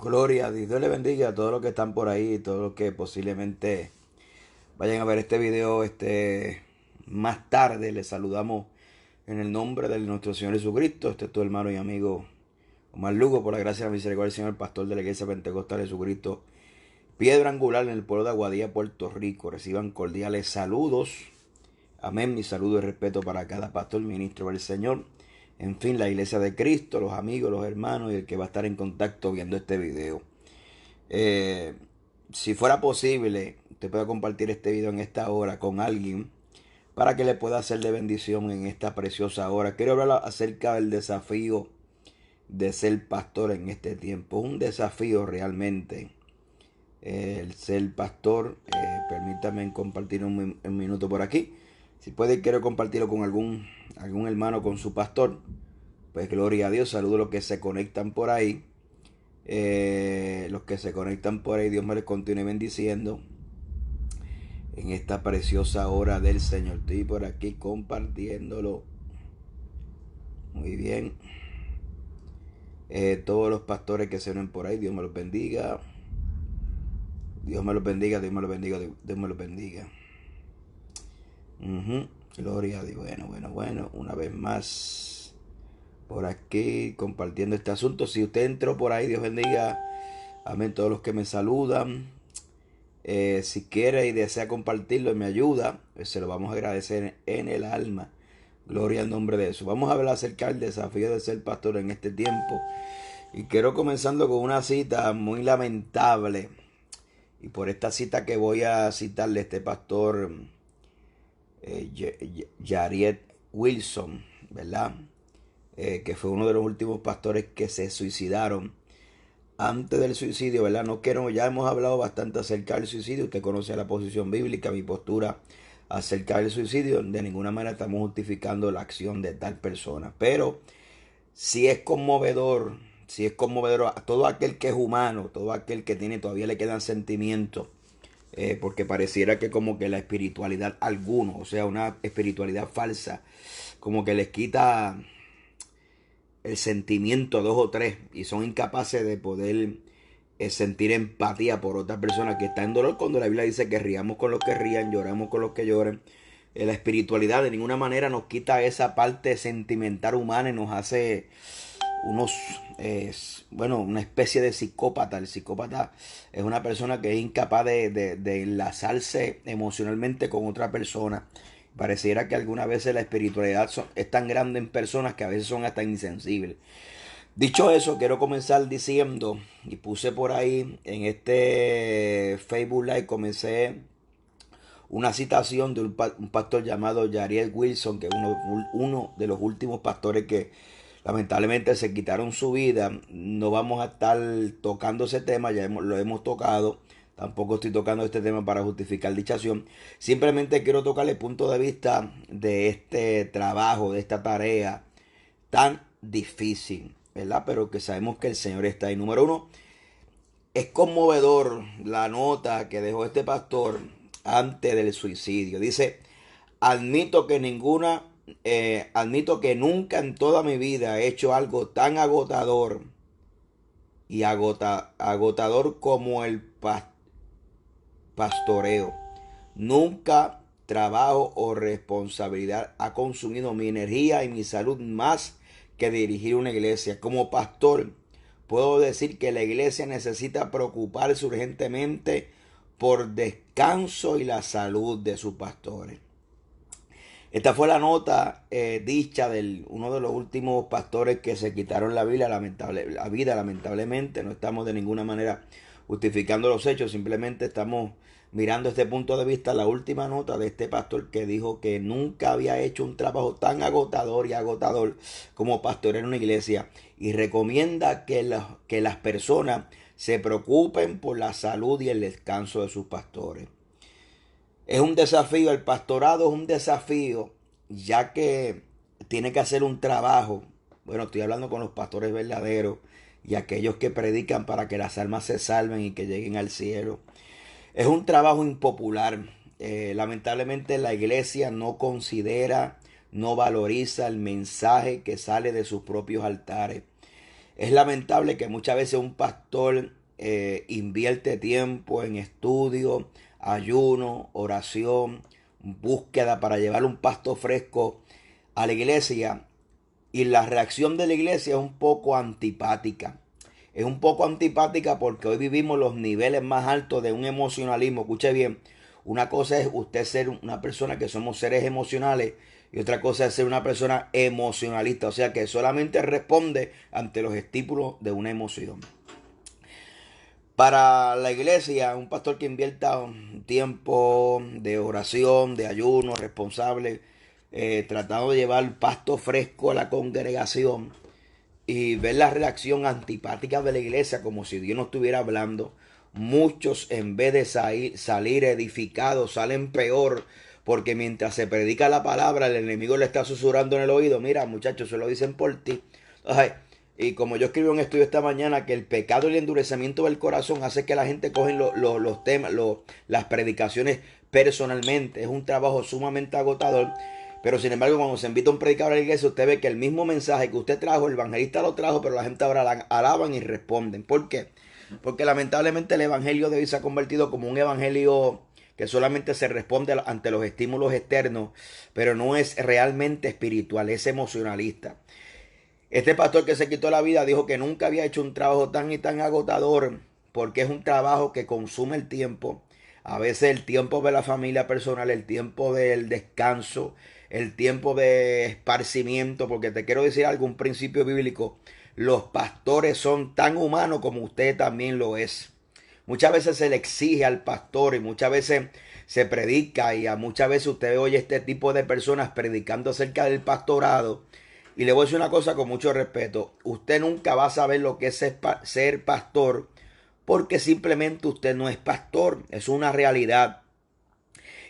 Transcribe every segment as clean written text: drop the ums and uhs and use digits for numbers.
Gloria a Dios. Dios le bendiga a todos los que están por ahí, todos los que posiblemente vayan a ver este video más tarde. Les saludamos en el nombre de nuestro Señor Jesucristo. Este es tu hermano y amigo Omar Lugo, por la gracia y la misericordia del Señor, pastor de la Iglesia Pentecostal de Jesucristo, piedra angular en el pueblo de Aguadilla, Puerto Rico. Reciban cordiales saludos. Amén. Mi saludo y respeto para cada pastor, ministro del Señor. En fin, la iglesia de Cristo, los amigos, los hermanos y el que va a estar en contacto viendo este video. Eh, si fuera posible, usted puede compartir este video en esta hora con alguien para que le pueda hacer de bendición en esta preciosa hora. Quiero hablar acerca del desafío de ser pastor en este tiempo. Un desafío realmente. El ser pastor. Permítame compartir un minuto por aquí. Si puede, quiero compartirlo con algún hermano, con su pastor. Pues gloria a Dios. Saludo a los que se conectan por ahí. Los que se conectan por ahí, Dios me les continúe bendiciendo en esta preciosa hora del Señor. Estoy por aquí compartiéndolo. Muy bien. Todos los pastores que se ven por ahí, Dios me los bendiga. Dios me los bendiga, Dios me los bendiga, Dios me los bendiga. Gloria a Dios. Bueno. Una vez más por aquí compartiendo este asunto. Si usted entró por ahí, Dios bendiga. Amén. Todos los que me saludan. Si quiere y desea compartirlo y me ayuda, pues se lo vamos a agradecer en el alma. Gloria al nombre de eso. Vamos a hablar acerca del desafío de ser pastor en este tiempo. Y quiero comenzando con una cita muy lamentable. Y por esta cita que voy a citarle, este pastor Jariet Wilson, ¿verdad? Que fue uno de los últimos pastores que se suicidaron antes del suicidio, ¿verdad? No quiero, ya hemos hablado bastante acerca del suicidio. Usted conoce la posición bíblica, mi postura acerca del suicidio. De ninguna manera estamos justificando la acción de tal persona. Pero si es conmovedor a todo aquel que es humano, todo aquel que tiene, todavía le quedan sentimientos. Porque pareciera que como que la espiritualidad alguno, o sea, una espiritualidad falsa, como que les quita el sentimiento a dos o tres y son incapaces de poder sentir empatía por otra persona que está en dolor, cuando la Biblia dice que riamos con los que rían, lloramos con los que lloran. La espiritualidad de ninguna manera nos quita esa parte sentimental humana y nos hace una especie de psicópata. El psicópata es una persona que es incapaz de enlazarse emocionalmente con otra persona. Pareciera que algunas veces la espiritualidad es tan grande en personas que a veces son hasta insensibles. Dicho eso, quiero comenzar diciendo, y puse por ahí en este Facebook Live, comencé una citación de un pastor llamado Jariet Wilson, que es uno de los últimos pastores que lamentablemente se quitaron su vida. No vamos a estar tocando ese tema, lo hemos tocado. Tampoco estoy tocando este tema para justificar dicha acción. Simplemente quiero tocar el punto de vista de este trabajo, de esta tarea tan difícil, ¿verdad? Pero que sabemos que el Señor está ahí. Número uno, es conmovedor la nota que dejó este pastor antes del suicidio. Dice: admito que nunca en toda mi vida he hecho algo tan agotador y agotador como el pastoreo. Nunca trabajo o responsabilidad ha consumido mi energía y mi salud más que dirigir una iglesia. Como pastor, puedo decir que la iglesia necesita preocuparse urgentemente por descanso y la salud de sus pastores. Esta fue la nota dicha de uno de los últimos pastores que se quitaron la vida, lamentablemente. No estamos de ninguna manera justificando los hechos, simplemente estamos mirando este punto de vista. La última nota de este pastor que dijo que nunca había hecho un trabajo tan agotador como pastorear en una iglesia, y recomienda que las personas se preocupen por la salud y el descanso de sus pastores. Es un desafío, el pastorado es un desafío, ya que tiene que hacer un trabajo. Bueno, estoy hablando con los pastores verdaderos y aquellos que predican para que las almas se salven y que lleguen al cielo. Es un trabajo impopular. Lamentablemente la iglesia no considera, no valoriza el mensaje que sale de sus propios altares. Es lamentable que muchas veces un pastor invierte tiempo en estudio, ayuno, oración, búsqueda para llevar un pasto fresco a la iglesia, y la reacción de la iglesia es un poco antipática. Es un poco antipática porque hoy vivimos los niveles más altos de un emocionalismo. Escuche bien, una cosa es usted ser una persona que somos seres emocionales y otra cosa es ser una persona emocionalista, o sea que solamente responde ante los estímulos de una emoción. Para la iglesia, un pastor que invierta un tiempo de oración, de ayuno, responsable, tratando de llevar pasto fresco a la congregación y ver la reacción antipática de la iglesia como si Dios no estuviera hablando, muchos en vez de salir edificados salen peor, porque mientras se predica la palabra el enemigo le está susurrando en el oído: mira muchachos, se lo dicen por ti. Ay, y como yo escribí en un estudio esta mañana, que el pecado y el endurecimiento del corazón hace que la gente cogen los temas, las predicaciones personalmente. Es un trabajo sumamente agotador. Pero sin embargo, cuando se invita a un predicador a la iglesia, usted ve que el mismo mensaje que usted trajo, el evangelista lo trajo, pero la gente ahora alaban y responden. ¿Por qué? Porque lamentablemente el evangelio de hoy se ha convertido como un evangelio que solamente se responde ante los estímulos externos, pero no es realmente espiritual, es emocionalista. Este pastor que se quitó la vida dijo que nunca había hecho un trabajo tan y tan agotador, porque es un trabajo que consume el tiempo. A veces el tiempo de la familia personal, el tiempo del descanso, el tiempo de esparcimiento, porque te quiero decir algo, un principio bíblico: los pastores son tan humanos como usted también lo es. Muchas veces se le exige al pastor y muchas veces se predica, y a muchas veces usted oye este tipo de personas predicando acerca del pastorado. Y le voy a decir una cosa con mucho respeto: usted nunca va a saber lo que es ser pastor, porque simplemente usted no es pastor, es una realidad.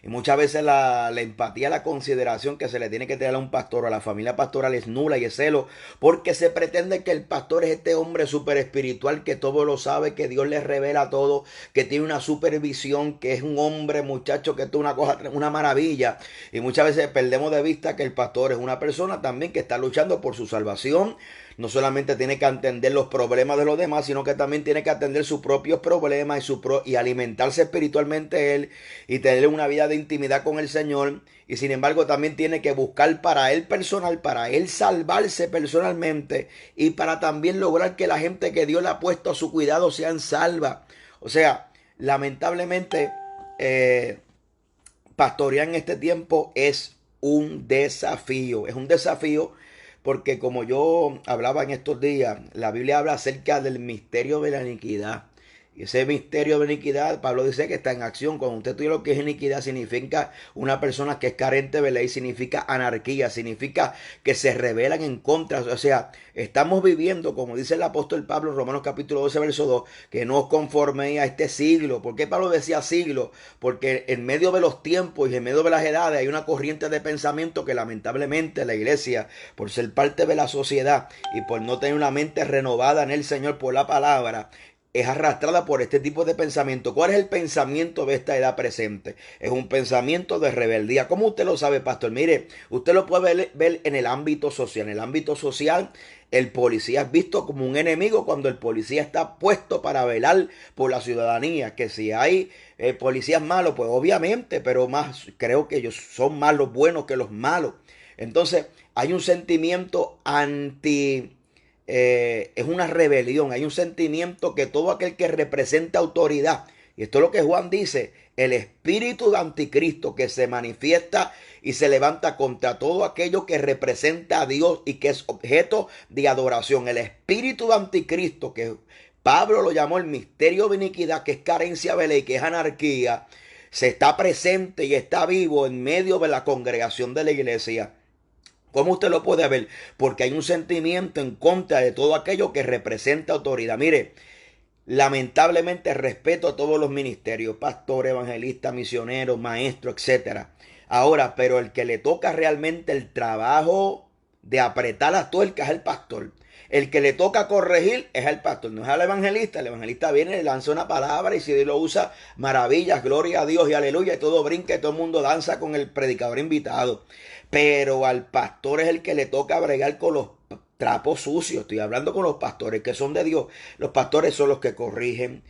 Y muchas veces la empatía, la consideración que se le tiene que tener a un pastor o a la familia pastoral es nula y es celo, porque se pretende que el pastor es este hombre súper espiritual que todo lo sabe, que Dios le revela todo, que tiene una supervisión, que es un hombre, muchacho, que es una cosa, una maravilla. Y muchas veces perdemos de vista que el pastor es una persona también que está luchando por su salvación. No solamente tiene que atender los problemas de los demás, sino que también tiene que atender sus propios problemas y alimentarse espiritualmente él y tener una vida de intimidad con el Señor. Y sin embargo también tiene que buscar para él personal, para él salvarse personalmente y para también lograr que la gente que Dios le ha puesto a su cuidado sean salvas. O sea, lamentablemente pastorear en este tiempo es un desafío. Es un desafío porque, como yo hablaba en estos días, la Biblia habla acerca del misterio de la iniquidad. Y ese misterio de iniquidad, Pablo dice que está en acción. Cuando usted estudia lo que es iniquidad, significa una persona que es carente de ley, significa anarquía, significa que se rebelan en contra. O sea, estamos viviendo, como dice el apóstol Pablo en Romanos capítulo 12, verso 2, que no os conforméis a este siglo. ¿Por qué Pablo decía siglo? Porque en medio de los tiempos y en medio de las edades hay una corriente de pensamiento que lamentablemente la iglesia, por ser parte de la sociedad y por no tener una mente renovada en el Señor por la palabra, es arrastrada por este tipo de pensamiento. ¿Cuál es el pensamiento de esta edad presente? Es un pensamiento de rebeldía. ¿Cómo usted lo sabe, pastor? Mire, usted lo puede ver en el ámbito social. En el ámbito social, el policía es visto como un enemigo cuando el policía está puesto para velar por la ciudadanía. Que si hay policías malos, pues obviamente, pero más creo que ellos son más los buenos que los malos. Entonces, hay un sentimiento es una rebelión, hay un sentimiento que todo aquel que representa autoridad, y esto es lo que Juan dice, el espíritu de anticristo que se manifiesta y se levanta contra todo aquello que representa a Dios y que es objeto de adoración, el espíritu de anticristo, que Pablo lo llamó el misterio de iniquidad, que es carencia de ley, que es anarquía, se está presente y está vivo en medio de la congregación de la iglesia. ¿Cómo usted lo puede ver? Porque hay un sentimiento en contra de todo aquello que representa autoridad. Mire, lamentablemente respeto a todos los ministerios, pastor, evangelista, misionero, maestro, etcétera. Ahora, pero el que le toca realmente el trabajo de apretar las tuercas es el pastor. El que le toca corregir es el pastor, no es al evangelista. El evangelista viene, le lanza una palabra y si Dios lo usa, maravillas, gloria a Dios y aleluya, y todo brinca y todo el mundo danza con el predicador invitado. Pero al pastor es el que le toca bregar con los trapo sucio. Estoy hablando con los pastores que son de Dios. Los pastores son los que corrigen,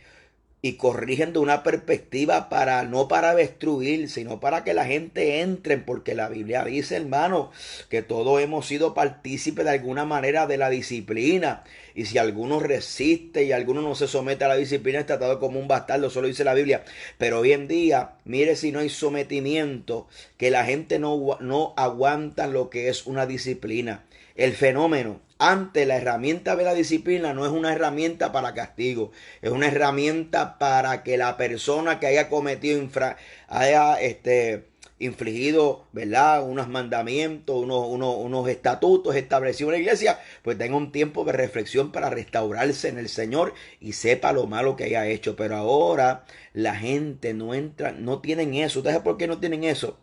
y corrigen de una perspectiva para no para destruir, sino para que la gente entre, porque la Biblia dice, hermano, que todos hemos sido partícipes de alguna manera de la disciplina, y si alguno resiste y alguno no se somete a la disciplina, es tratado como un bastardo, eso lo dice la Biblia. Pero hoy en día, mire, si no hay sometimiento, que la gente no aguanta lo que es una disciplina. El fenómeno, antes, la herramienta de la disciplina no es una herramienta para castigo, es una herramienta para que la persona que haya cometido haya infligido, ¿verdad?, unos mandamientos, unos estatutos establecidos en la iglesia, pues tenga un tiempo de reflexión para restaurarse en el Señor y sepa lo malo que haya hecho. Pero ahora la gente no entra, no tienen eso. ¿Ustedes saben por qué no tienen eso?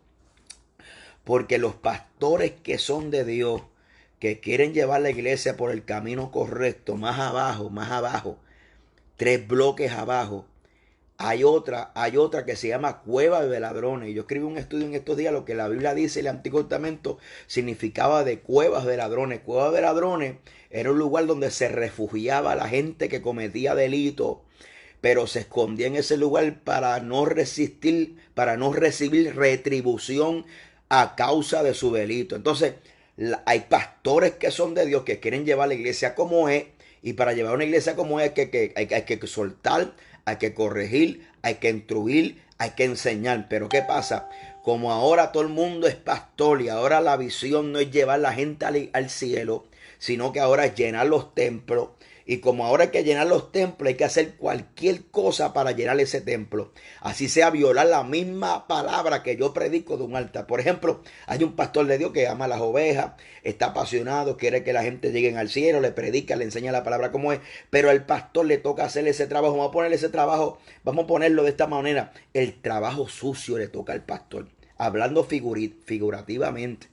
Porque los pastores que son de Dios, que quieren llevar la iglesia por el camino correcto, más abajo, 3 bloques abajo, hay otra que se llama cueva de ladrones. Yo escribí un estudio en estos días, lo que la Biblia dice, el Antiguo Testamento significaba de cuevas de ladrones. Cueva de ladrones era un lugar donde se refugiaba la gente que cometía delitos, pero se escondía en ese lugar para no resistir, para no recibir retribución a causa de su delito. Entonces, hay pastores que son de Dios que quieren llevar la iglesia como es, y para llevar una iglesia como es hay que soltar, hay que corregir, hay que instruir, hay que enseñar. Pero ¿qué pasa? Como ahora todo el mundo es pastor y ahora la visión no es llevar la gente al cielo, sino que ahora es llenar los templos. Y como ahora hay que llenar los templos, hay que hacer cualquier cosa para llenar ese templo. Así sea violar la misma palabra que yo predico de un altar. Por ejemplo, hay un pastor de Dios que ama a las ovejas, está apasionado, quiere que la gente llegue al cielo, le predica, le enseña la palabra como es. Pero al pastor le toca hacer ese trabajo. Vamos a poner ese trabajo, vamos a ponerlo de esta manera. El trabajo sucio le toca al pastor. Hablando figurativamente.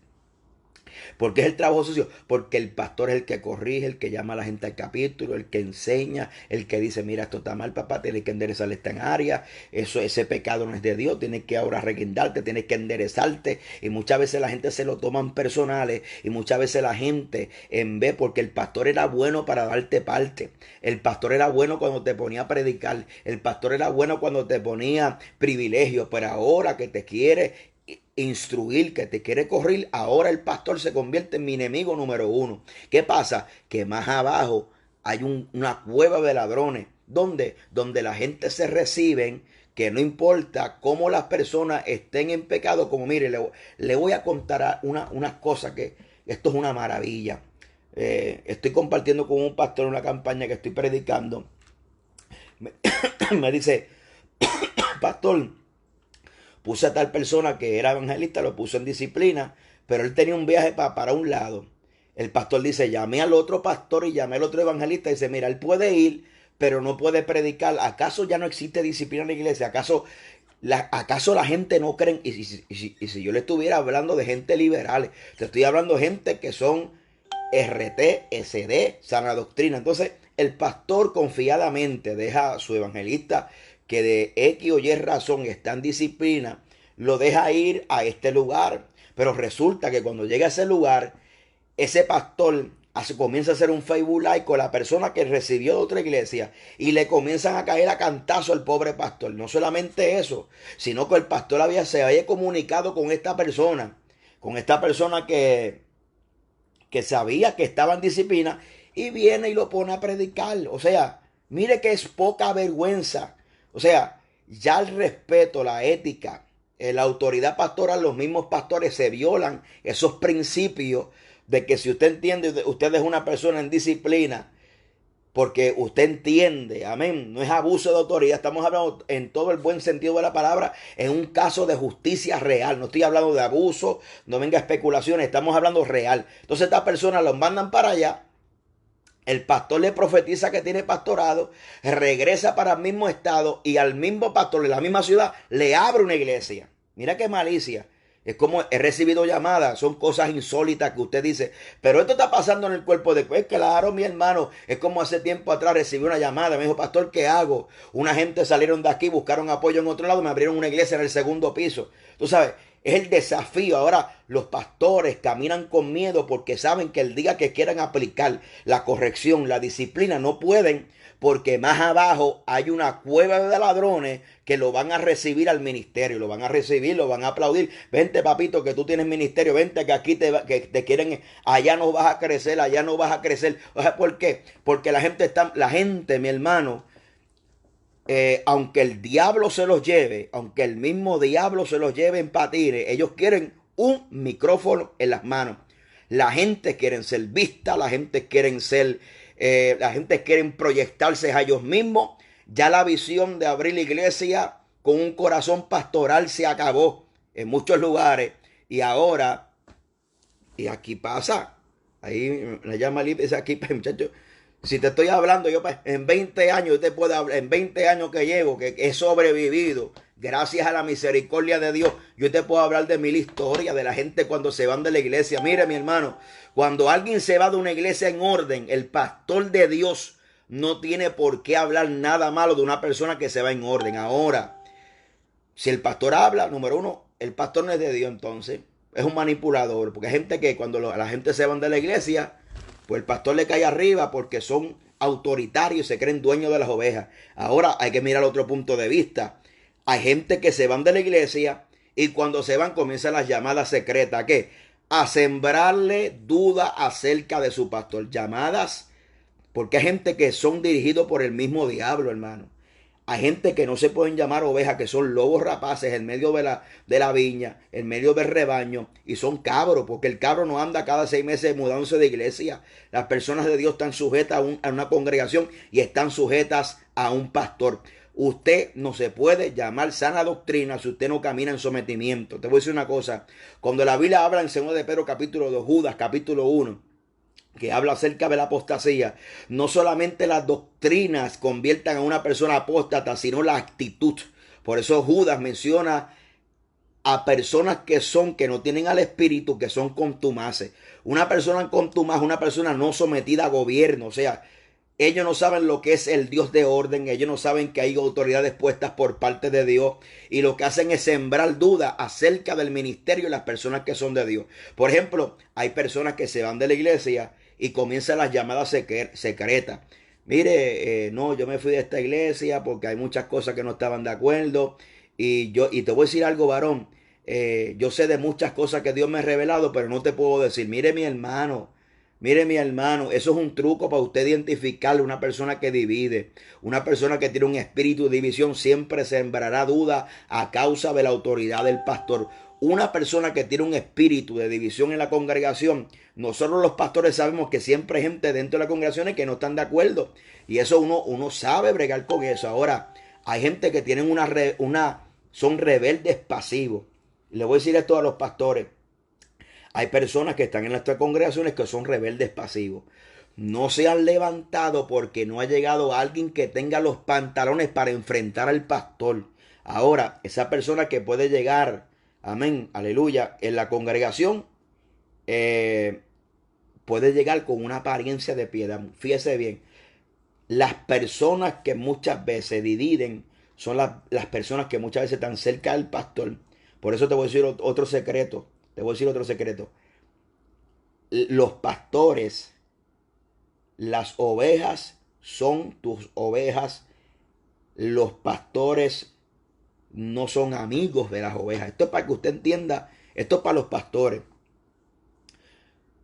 ¿Por qué es el trabajo sucio? Porque el pastor es el que corrige, el que llama a la gente al capítulo, el que enseña, el que dice, mira, esto está mal, papá, tienes que enderezar esta área, ese pecado no es de Dios, tienes que ahora reguindarte, tienes que enderezarte. Y muchas veces la gente se lo toman personales, y muchas veces la gente en vez, porque el pastor era bueno para darte parte, el pastor era bueno cuando te ponía a predicar, el pastor era bueno cuando te ponía privilegios, pero ahora que te quiere instruir, que te quiere correr, ahora el pastor se convierte en mi enemigo número 1. ¿Qué pasa? Que más abajo hay una cueva de ladrones, donde la gente se reciben, que no importa cómo las personas estén en pecado. Como mire, le voy a contar unas cosas que esto es una maravilla. Estoy compartiendo con un pastor una campaña que estoy predicando. Me dice, pastor, puse a tal persona que era evangelista, lo puso en disciplina, pero él tenía un viaje para un lado. El pastor dice, llamé al otro pastor y llamé al otro evangelista y dice, mira, él puede ir, pero no puede predicar. ¿Acaso ya no existe disciplina en la iglesia? ¿Acaso la gente no cree? Y si yo le estuviera hablando de gente liberal, te estoy hablando de gente que son RT, SD, sana doctrina. Entonces, el pastor confiadamente deja a su evangelista que de X o Y razón está en disciplina, lo deja ir a este lugar. Pero resulta que cuando llega a ese lugar, ese pastor comienza a hacer un Facebook Live con la persona que recibió de otra iglesia, y le comienzan a caer a cantazo al pobre pastor. No solamente eso, sino que el pastor se había comunicado con esta persona que sabía que estaba en disciplina, y viene y lo pone a predicar. O sea, mire que es poca vergüenza. O sea, ya el respeto, la ética, la autoridad pastoral, los mismos pastores se violan esos principios de que si usted entiende, usted es una persona en disciplina, porque usted entiende, amén, no es abuso de autoridad, estamos hablando en todo el buen sentido de la palabra, en un caso de justicia real, no estoy hablando de abuso, no venga especulaciones, estamos hablando real. Entonces esta persona los mandan para allá, el pastor le profetiza que tiene pastorado, regresa para el mismo estado, y al mismo pastor de la misma ciudad le abre una iglesia. Mira qué malicia. Es como he recibido llamadas, son cosas insólitas que usted dice, pero esto está pasando en el cuerpo de... Pues claro, mi hermano, es como hace tiempo atrás recibí una llamada, me dijo, pastor, ¿qué hago? Una gente salieron de aquí, buscaron apoyo en otro lado, me abrieron una iglesia en el segundo piso. Tú sabes, Es el desafío. Ahora los pastores caminan con miedo porque saben que el día que quieran aplicar la corrección, la disciplina, no pueden, porque más abajo hay una cueva de ladrones que lo van a recibir al ministerio, lo van a recibir, lo van a aplaudir. Vente, papito, que tú tienes ministerio, vente que aquí que te quieren, allá no vas a crecer, allá no vas a crecer. O sea, ¿por qué? Porque la gente, mi hermano, aunque el diablo se los lleve, aunque el mismo diablo se los lleve en patines, ellos quieren un micrófono en las manos. La gente quiere ser vista, la gente quiere proyectarse a ellos mismos. Ya la visión de abrir la iglesia con un corazón pastoral se acabó en muchos lugares. Y ahora, y aquí pasa, ahí la llama libre, dice aquí, muchachos, si te estoy hablando, yo en 20 años, yo te puedo hablar, en 20 años que llevo, que he sobrevivido, gracias a la misericordia de Dios, yo te puedo hablar de 1000 historias de la gente cuando se van de la iglesia. Mire, mi hermano, cuando alguien se va de una iglesia en orden, el pastor de Dios no tiene por qué hablar nada malo de una persona que se va en orden. Ahora, si el pastor habla, número uno, el pastor no es de Dios, entonces es un manipulador, porque hay gente que cuando la gente se van de la iglesia, pues el pastor le cae arriba porque son autoritarios y se creen dueños de las ovejas. Ahora hay que mirar otro punto de vista. Hay gente que se van de la iglesia y cuando se van comienzan las llamadas secretas. ¿Qué? A sembrarle duda acerca de su pastor. Llamadas, porque hay gente que son dirigidos por el mismo diablo, hermano. Hay gente que no se pueden llamar ovejas, que son lobos rapaces en medio de la viña, en medio del rebaño, y son cabros, porque el cabro no anda cada 6 meses mudándose de iglesia. Las personas de Dios están sujetas a una congregación y están sujetas a un pastor. Usted no se puede llamar sana doctrina si usted no camina en sometimiento. Te voy a decir una cosa. Cuando la Biblia habla en 2 de Pedro capítulo 2, Judas capítulo 1, que habla acerca de la apostasía, no solamente las doctrinas conviertan a una persona apóstata, sino la actitud. Por eso Judas menciona a personas que no tienen al Espíritu, que son contumaces. Una persona contumaz, una persona no sometida a gobierno, o sea, ellos no saben lo que es el Dios de orden, ellos no saben que hay autoridades puestas por parte de Dios y lo que hacen es sembrar duda acerca del ministerio y las personas que son de Dios. Por ejemplo, hay personas que se van de la iglesia y comienzan las llamadas secretas. Mire, no, yo me fui de esta iglesia porque hay muchas cosas que no estaban de acuerdo y te voy a decir algo, varón, yo sé de muchas cosas que Dios me ha revelado, pero no te puedo decir. Mire mi hermano, eso es un truco para usted identificarle una persona que divide, una persona que tiene un espíritu de división, siempre sembrará duda a causa de la autoridad del pastor. Una persona que tiene un espíritu de división en la congregación, nosotros los pastores sabemos que siempre hay gente dentro de las congregaciones que no están de acuerdo y eso uno sabe bregar con eso. Ahora, hay gente que tienen son rebeldes pasivos. Le voy a decir esto a los pastores. Hay personas que están en nuestras congregaciones que son rebeldes pasivos. No se han levantado porque no ha llegado alguien que tenga los pantalones para enfrentar al pastor. Ahora, esa persona que puede llegar, amén, aleluya, en la congregación, puede llegar con una apariencia de piedad. Fíjese bien, las personas que muchas veces dividen son las personas que muchas veces están cerca del pastor. Por eso te voy a decir otro secreto. Te voy a decir otro secreto. Los pastores, las ovejas son tus ovejas. Los pastores no son amigos de las ovejas. Esto es para que usted entienda. Esto es para los pastores.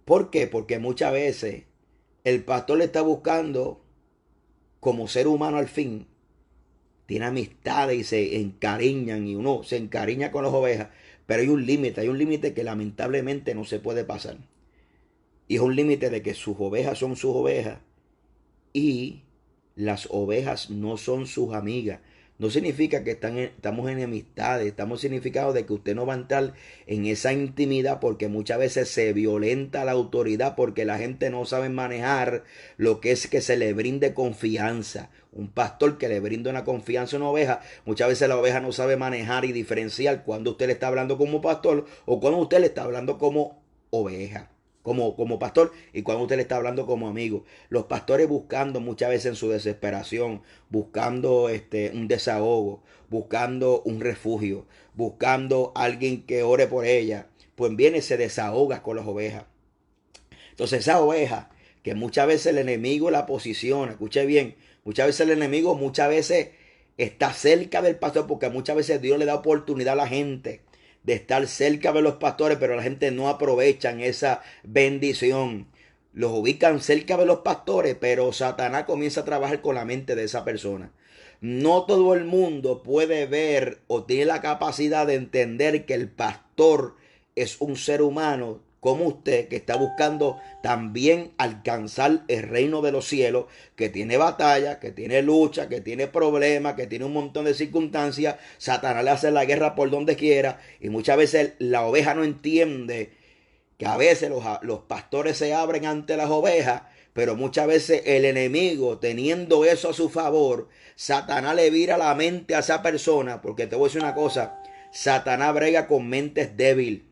¿Por qué? Porque muchas veces el pastor le está buscando como ser humano al fin. Tiene amistades y se encariñan y uno se encariña con las ovejas. Pero hay un límite que lamentablemente no se puede pasar. Y es un límite de que sus ovejas son sus ovejas y las ovejas no son sus amigas. No significa que estamos en enemistades, estamos significando de que usted no va a entrar en esa intimidad porque muchas veces se violenta la autoridad porque la gente no sabe manejar lo que es que se le brinde confianza. Un pastor que le brinda una confianza a una oveja, muchas veces la oveja no sabe manejar y diferenciar cuando usted le está hablando como pastor o cuando usted le está hablando como oveja. como pastor y cuando usted le está hablando como amigo. Los pastores buscando muchas veces en su desesperación, buscando un desahogo, buscando un refugio, buscando alguien que ore por ella, pues viene y se desahoga con las ovejas. Entonces esa oveja que muchas veces el enemigo la posiciona, escuche bien, muchas veces el enemigo muchas veces está cerca del pastor porque muchas veces Dios le da oportunidad a la gente de estar cerca de los pastores, pero la gente no aprovechan esa bendición. Los ubican cerca de los pastores, pero Satanás comienza a trabajar con la mente de esa persona. No todo el mundo puede ver o tiene la capacidad de entender que el pastor es un ser humano como usted que está buscando también alcanzar el reino de los cielos, que tiene batalla, que tiene lucha, que tiene problemas, que tiene un montón de circunstancias. Satanás le hace la guerra por donde quiera y muchas veces la oveja no entiende que a veces los pastores se abren ante las ovejas, pero muchas veces el enemigo, teniendo eso a su favor, Satanás le vira la mente a esa persona, porque te voy a decir una cosa, Satanás brega con mentes débiles.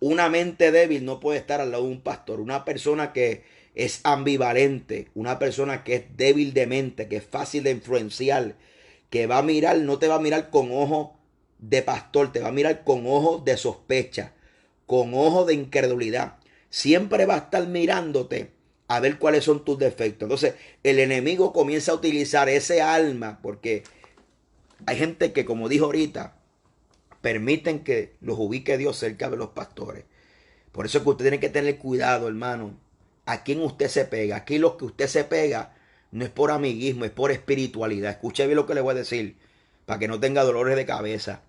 Una mente débil no puede estar al lado de un pastor. Una persona que es ambivalente, una persona que es débil de mente, que es fácil de influenciar, que va a mirar, no te va a mirar con ojos de pastor, te va a mirar con ojos de sospecha, con ojos de incredulidad. Siempre va a estar mirándote a ver cuáles son tus defectos. Entonces, el enemigo comienza a utilizar ese alma, porque hay gente que, como dijo ahorita, permiten que los ubique Dios cerca de los pastores. Por eso es que usted tiene que tener cuidado, hermano. A quién usted se pega. Aquí lo que usted se pega no es por amiguismo, es por espiritualidad. Escuche bien lo que le voy a decir, para que no tenga dolores de cabeza.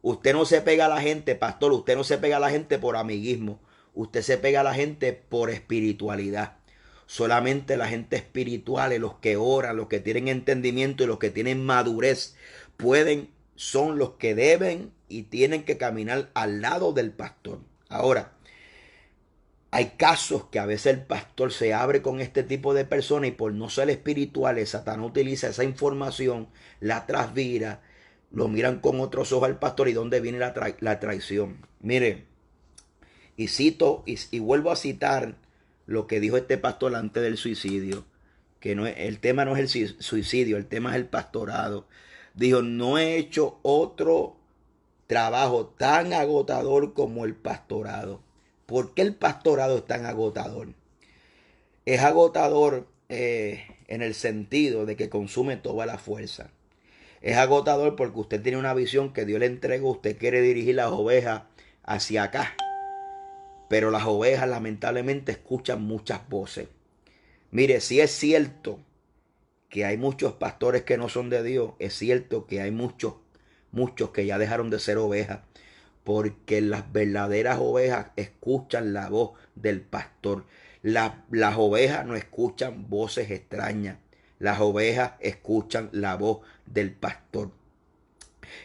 Usted no se pega a la gente, pastor, usted no se pega a la gente por amiguismo. Usted se pega a la gente por espiritualidad. Solamente la gente espiritual, los que oran, los que tienen entendimiento y los que tienen madurez, son los que deben y tienen que caminar al lado del pastor. Ahora, hay casos que a veces el pastor se abre con este tipo de personas y por no ser espirituales, Satanás utiliza esa información, la trasvira, lo miran con otros ojos al pastor y dónde viene la traición. Mire, y cito y vuelvo a citar lo que dijo este pastor antes del suicidio, que no es, el tema no es el suicidio, el tema es el pastorado. Dijo, no he hecho otro trabajo tan agotador como el pastorado. ¿Por qué el pastorado es tan agotador? Es agotador en el sentido de que consume toda la fuerza. Es agotador porque usted tiene una visión que Dios le entregó, usted quiere dirigir las ovejas hacia acá, pero las ovejas lamentablemente escuchan muchas voces. Mire, si es cierto que hay muchos pastores que no son de Dios, es cierto que hay muchos que ya dejaron de ser ovejas, porque las verdaderas ovejas escuchan la voz del pastor. Las ovejas no escuchan voces extrañas. Las ovejas escuchan la voz del pastor.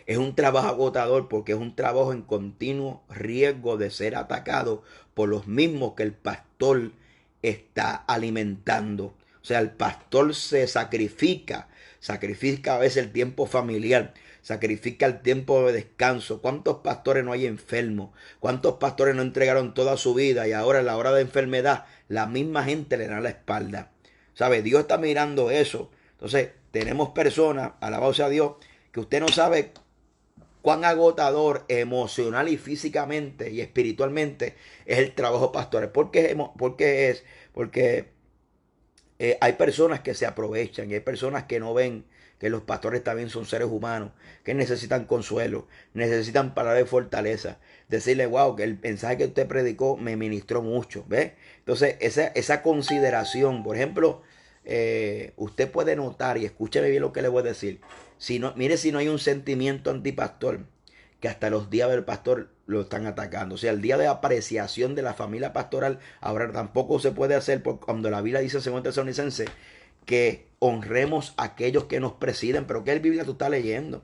Es un trabajo agotador porque es un trabajo en continuo riesgo de ser atacado por los mismos que el pastor está alimentando. O sea, el pastor se sacrifica a veces el tiempo familiar, sacrifica el tiempo de descanso. ¿Cuántos pastores no hay enfermos? ¿Cuántos pastores no entregaron toda su vida y ahora en la hora de enfermedad la misma gente le da la espalda? ¿Sabe? Dios está mirando eso. Entonces, tenemos personas, alabado sea Dios, que usted no sabe cuán agotador emocional y físicamente y espiritualmente es el trabajo pastoral. Porque hay personas que se aprovechan y hay personas que no ven que los pastores también son seres humanos, que necesitan consuelo, necesitan palabras de fortaleza. Decirle, wow, que el mensaje que usted predicó me ministró mucho. ¿Ve? Entonces, esa consideración, por ejemplo, usted puede notar, y escúcheme bien lo que le voy a decir. Si no, mire si no hay un sentimiento antipastor, que hasta los días del pastor lo están atacando. O sea, el día de apreciación de la familia pastoral, ahora tampoco se puede hacer por cuando la Biblia dice en 2 Tesalonicenses que honremos a aquellos que nos presiden. Pero ¿qué Biblia tú estás leyendo?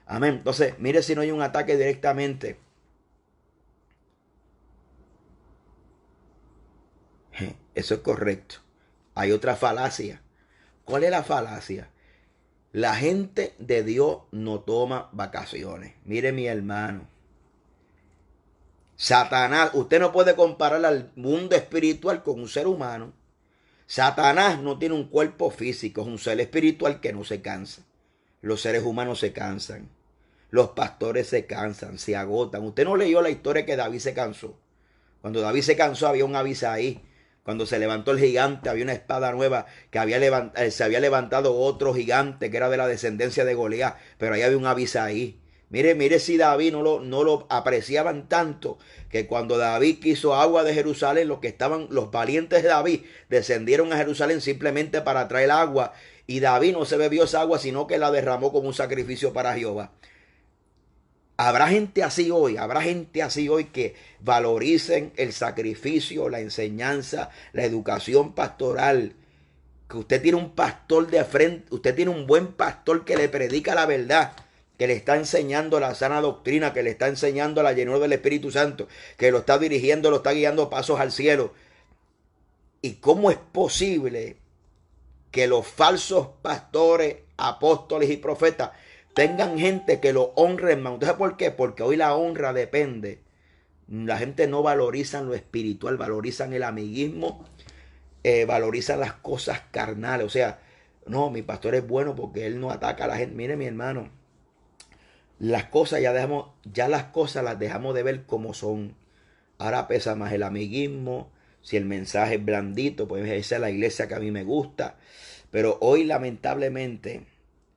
Amén. Entonces, mire si no hay un ataque directamente. Eso es correcto. Hay otra falacia. ¿Cuál es la falacia? La gente de Dios no toma vacaciones. Mire mi hermano. Satanás, usted no puede comparar al mundo espiritual con un ser humano. Satanás no tiene un cuerpo físico, es un ser espiritual que no se cansa. Los seres humanos se cansan. Los pastores se cansan, se agotan. Usted no leyó la historia que David se cansó. Cuando David se cansó había un Abisaí. Cuando se levantó el gigante había una espada nueva que se había levantado otro gigante que era de la descendencia de Goliat. Pero ahí había un Abisaí. Mire si David no lo apreciaban tanto que cuando David quiso agua de Jerusalén, los valientes de David descendieron a Jerusalén simplemente para traer agua. Y David no se bebió esa agua, sino que la derramó como un sacrificio para Jehová. Habrá gente así hoy que valoricen el sacrificio, la enseñanza, la educación pastoral. Que usted tiene un pastor de frente, usted tiene un buen pastor que le predica la verdad, que le está enseñando la sana doctrina, que le está enseñando la llenura del Espíritu Santo, que lo está dirigiendo, lo está guiando pasos al cielo. ¿Y cómo es posible que los falsos pastores, apóstoles y profetas tengan gente que lo honre, hermano? ¿Usted sabe por qué? Porque hoy la honra depende. La gente no valoriza lo espiritual, valorizan el amiguismo, valorizan las cosas carnales. O sea, no, mi pastor es bueno porque él no ataca a la gente. Mire, mi hermano, ya las cosas las dejamos de ver como son. Ahora pesa más el amiguismo. Si el mensaje es blandito, pues esa es la iglesia que a mí me gusta. Pero hoy, lamentablemente,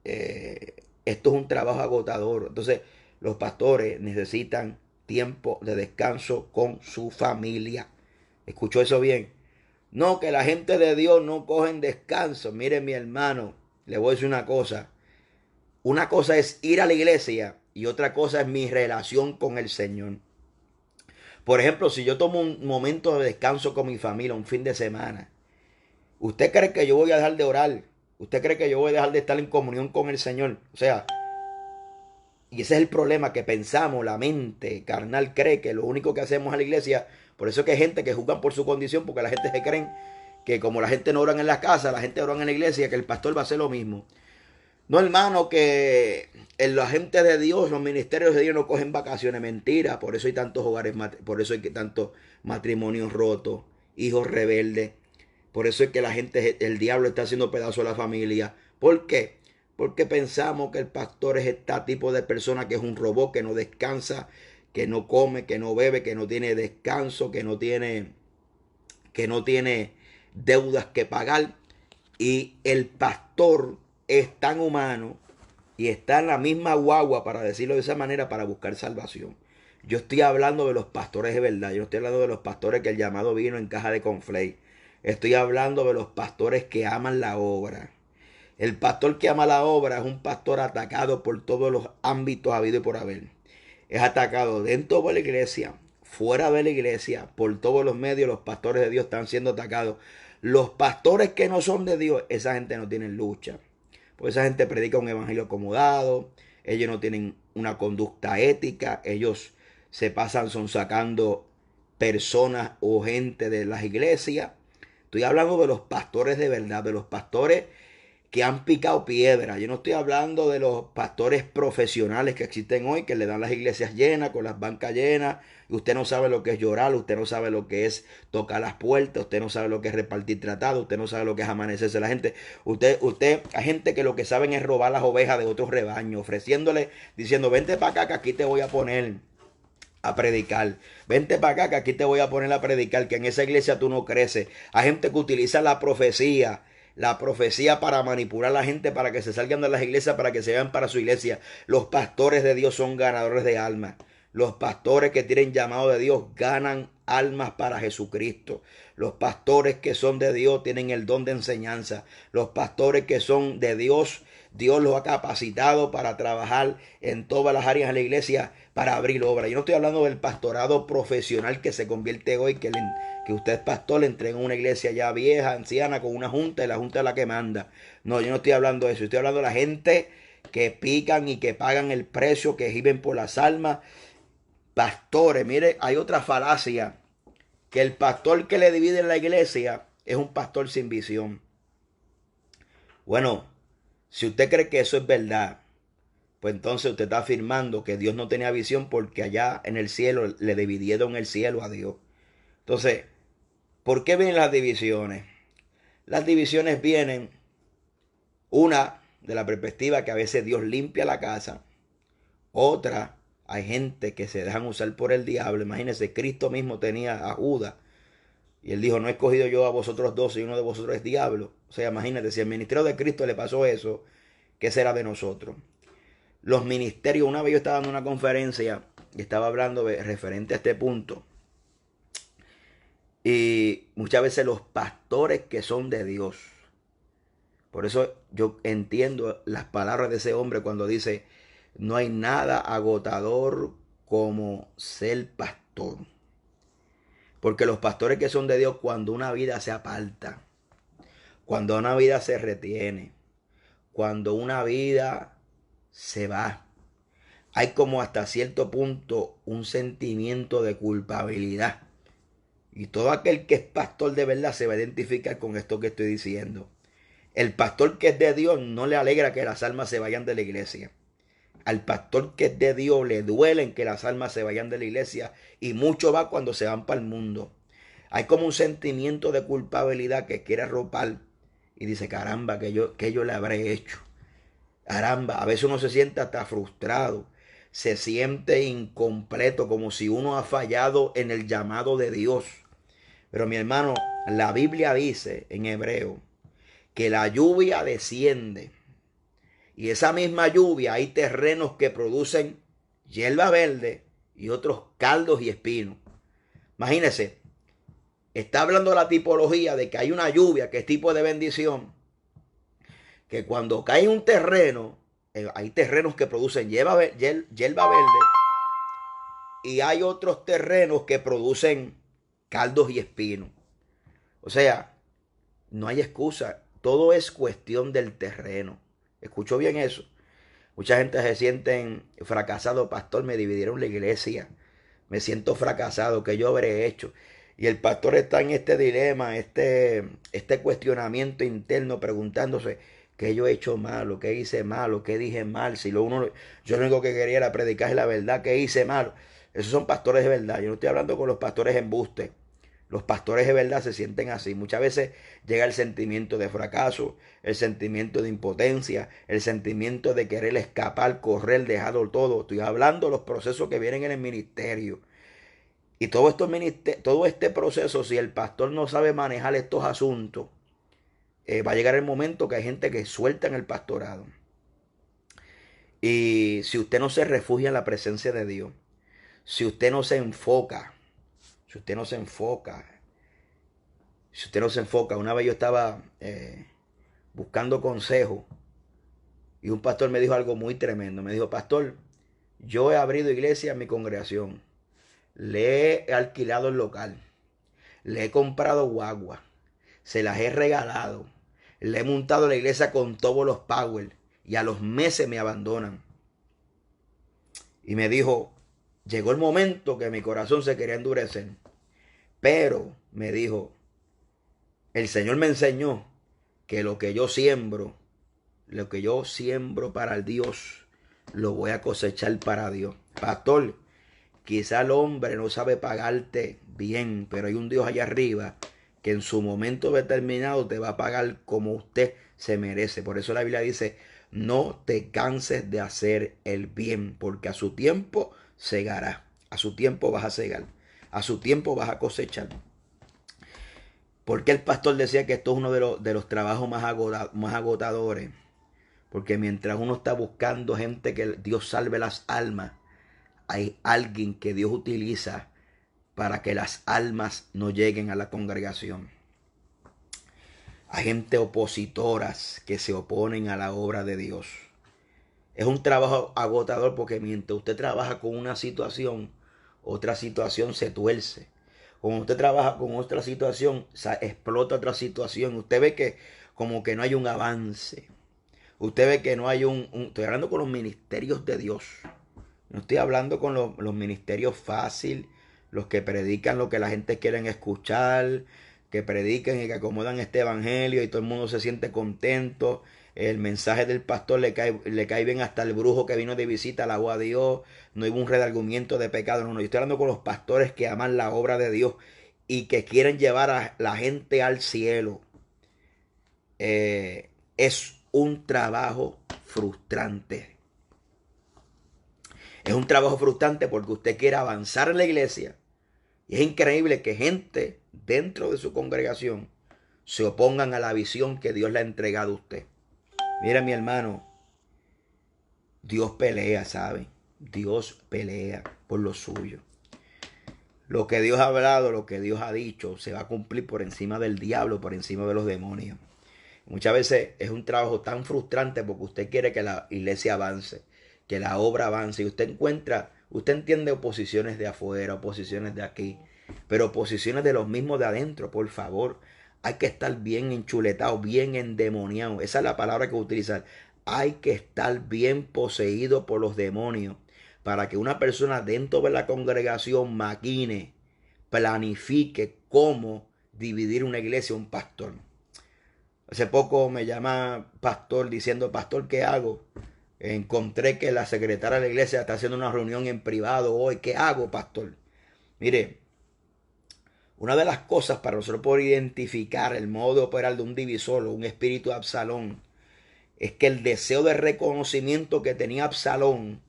esto es un trabajo agotador. Entonces, los pastores necesitan tiempo de descanso con su familia. ¿Escuchó eso bien? No, que la gente de Dios no cogen descanso. Mire, mi hermano, le voy a decir una cosa. Una cosa es ir a la iglesia y otra cosa es mi relación con el Señor. Por ejemplo, si yo tomo un momento de descanso con mi familia, un fin de semana, ¿usted cree que yo voy a dejar de orar? ¿Usted cree que yo voy a dejar de estar en comunión con el Señor? O sea, y ese es el problema, que pensamos, la mente carnal cree que lo único que hacemos en la iglesia, por eso es que hay gente que juzgan por su condición, porque la gente se creen que como la gente no ora en la casa, la gente ora en la iglesia, que el pastor va a hacer lo mismo. No, hermano, que la gente de Dios, los ministerios de Dios no cogen vacaciones, mentira. Por eso hay tantos hogares, por eso hay que tantos matrimonios rotos, hijos rebeldes. Por eso es que la gente, el diablo está haciendo pedazo de la familia. ¿Por qué? Porque pensamos que el pastor es este tipo de persona que es un robot, que no descansa, que no come, que no bebe, que no tiene descanso, que no tiene deudas que pagar. Y el pastor es tan humano y está en la misma guagua, para decirlo de esa manera, para buscar salvación. Yo estoy hablando de los pastores de verdad. Yo no estoy hablando de los pastores que el llamado vino en caja de conflay. Estoy hablando de los pastores que aman la obra. El pastor que ama la obra es un pastor atacado por todos los ámbitos habido y por haber. Es atacado dentro de la iglesia, fuera de la iglesia, por todos los medios. Los pastores de Dios están siendo atacados. Los pastores que no son de Dios, esa gente no tiene lucha. Pues esa gente predica un evangelio acomodado. Ellos no tienen una conducta ética. Ellos se pasan sacando personas o gente de las iglesias. Estoy hablando de los pastores de verdad, de los pastores que han picado piedra. Yo no estoy hablando de los pastores profesionales que existen hoy, que le dan las iglesias llenas, con las bancas llenas, y usted no sabe lo que es llorar, usted no sabe lo que es tocar las puertas, usted no sabe lo que es repartir tratados, usted no sabe lo que es amanecerse la gente. Hay gente que lo que saben es robar las ovejas de otros rebaños, ofreciéndole, diciendo, vente para acá que aquí te voy a poner a predicar. Vente para acá que aquí te voy a poner a predicar, que en esa iglesia tú no creces. Hay gente que utiliza la profecía para manipular a la gente, para que se salgan de las iglesias, para que se vayan para su iglesia. Los pastores de Dios son ganadores de almas. Los pastores que tienen llamado de Dios ganan almas para Jesucristo. Los pastores que son de Dios tienen el don de enseñanza. Los pastores que son de Dios, Dios los ha capacitado para trabajar en todas las áreas de la iglesia, para abrir obra. Yo no estoy hablando del pastorado profesional que se convierte hoy, que usted es pastor, le entrega una iglesia ya vieja, anciana, con una junta, y la junta es la que manda. No, yo no estoy hablando de eso. Estoy hablando de la gente que pican y que pagan el precio, que viven por las almas. Pastores, mire, hay otra falacia, que el pastor que le divide en la iglesia es un pastor sin visión. Bueno, si usted cree que eso es verdad, pues entonces usted está afirmando que Dios no tenía visión porque allá en el cielo le dividieron el cielo a Dios. Entonces, ¿por qué vienen las divisiones? Las divisiones vienen, una, de la perspectiva que a veces Dios limpia la casa. Otra, hay gente que se dejan usar por el diablo. Imagínense, Cristo mismo tenía a Judas. Y él dijo, no he escogido yo a vosotros dos y uno de vosotros es diablo. O sea, imagínate, si al ministerio de Cristo le pasó eso, ¿qué será de nosotros? Los ministerios, una vez yo estaba dando una conferencia y estaba hablando referente a este punto. Y muchas veces los pastores que son de Dios. Por eso yo entiendo las palabras de ese hombre cuando dice, no hay nada agotador como ser pastor. Porque los pastores que son de Dios, cuando una vida se aparta, cuando una vida se retiene, cuando una vida se va, hay como hasta cierto punto un sentimiento de culpabilidad. Y todo aquel que es pastor de verdad se va a identificar con esto que estoy diciendo. El pastor que es de Dios no le alegra que las almas se vayan de la iglesia. Al pastor que es de Dios le duelen que las almas se vayan de la iglesia, y mucho va cuando se van para el mundo. Hay como un sentimiento de culpabilidad que quiere arropar y dice, caramba, que yo le habré hecho. Caramba, a veces uno se siente hasta frustrado, se siente incompleto, como si uno ha fallado en el llamado de Dios. Pero mi hermano, la Biblia dice en Hebreo que la lluvia desciende. Y esa misma lluvia, hay terrenos que producen hierba verde y otros caldos y espinos. Imagínense, está hablando de la tipología de que hay una lluvia que es tipo de bendición, que cuando cae un terreno, hay terrenos que producen hierba verde y hay otros terrenos que producen caldos y espinos. O sea, no hay excusa, todo es cuestión del terreno. ¿Escuchó bien eso? Mucha gente se sienten fracasado, pastor, me dividieron la iglesia, me siento fracasado, ¿qué yo habré hecho? Y el pastor está en este dilema, este cuestionamiento interno, preguntándose, ¿qué yo he hecho malo? ¿Qué hice malo? ¿Qué dije mal? Si yo lo único que quería era predicar la verdad, ¿qué hice malo? Esos son pastores de verdad. Yo no estoy hablando con los pastores embuste. Los pastores de verdad se sienten así. Muchas veces llega el sentimiento de fracaso, el sentimiento de impotencia, el sentimiento de querer escapar, correr, dejarlo todo. Estoy hablando de los procesos que vienen en el ministerio. Y todo este proceso, si el pastor no sabe manejar estos asuntos, va a llegar el momento que hay gente que suelta en el pastorado. Y si usted no se refugia en la presencia de Dios, si usted no se enfoca, si usted no se enfoca, si usted no se enfoca, una vez yo estaba buscando consejo y un pastor me dijo algo muy tremendo. Me dijo, pastor, yo he abrido iglesia en mi congregación, le he alquilado el local, le he comprado guagua, se las he regalado, le he montado la iglesia con todos los power y a los meses me abandonan. Y me dijo, llegó el momento que mi corazón se quería endurecer, pero me dijo, el Señor me enseñó que lo que yo siembro para el Dios, lo voy a cosechar para Dios. Pastor, quizá el hombre no sabe pagarte bien, pero hay un Dios allá arriba que en su momento determinado te va a pagar como usted se merece. Por eso la Biblia dice, no te canses de hacer el bien, porque a su tiempo segará. A su tiempo vas a segar. A su tiempo vas a cosechar. ¿Por qué el pastor decía que esto es uno de los trabajos más agotadores? Porque mientras uno está buscando gente que Dios salve las almas, hay alguien que Dios utiliza para que las almas no lleguen a la congregación. Hay gente opositoras que se oponen a la obra de Dios. Es un trabajo agotador porque mientras usted trabaja con una situación, otra situación se tuerce. Cuando usted trabaja con otra situación, explota otra situación. Usted ve que como que no hay un avance. Usted ve que no hay estoy hablando con los ministerios de Dios. No estoy hablando con los ministerios fácil, los que predican lo que la gente quiere escuchar, que predican y que acomodan este evangelio y todo el mundo se siente contento. el mensaje del pastor le cae bien hasta el brujo que vino de visita, alabó a Dios, no hubo un redargüimiento de pecado, no, yo estoy hablando con los pastores que aman la obra de Dios y que quieren llevar a la gente al cielo. Es un trabajo frustrante. Es un trabajo frustrante porque usted quiere avanzar en la iglesia. Y es increíble que gente dentro de su congregación se opongan a la visión que Dios le ha entregado a usted. Mira, mi hermano, Dios pelea, ¿sabe? Dios pelea por lo suyo. Lo que Dios ha hablado, lo que Dios ha dicho, se va a cumplir por encima del diablo, por encima de los demonios. Muchas veces es un trabajo tan frustrante porque usted quiere que la iglesia avance, que la obra avance. Y usted entiende oposiciones de afuera, oposiciones de aquí, pero oposiciones de los mismos de adentro, por favor. Hay que estar bien enchuletado, bien endemoniado. Esa es la palabra que voy a utilizar. Hay que estar bien poseído por los demonios para que una persona dentro de la congregación maquine, planifique cómo dividir una iglesia, un pastor. Hace poco me llama pastor diciendo, pastor, ¿qué hago? Encontré que la secretaria de la iglesia está haciendo una reunión en privado hoy. ¿Qué hago, pastor? Mire, una de las cosas para nosotros poder identificar el modo de operar de un divisor o un espíritu de Absalón es que el deseo de reconocimiento que tenía Absalón,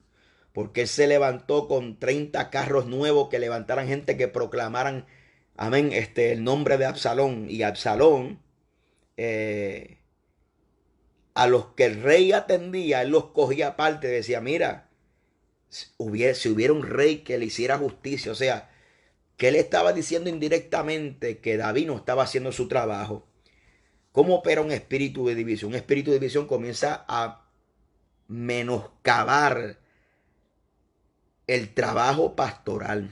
porque él se levantó con 30 carros nuevos que levantaran gente que proclamaran, amén, el nombre de Absalón. Y Absalón, a los que el rey atendía, él los cogía aparte, decía, mira, si hubiera un rey que le hiciera justicia, o sea, que él estaba diciendo indirectamente que David no estaba haciendo su trabajo. ¿Cómo opera un espíritu de división? Un espíritu de división comienza a menoscabar el trabajo pastoral.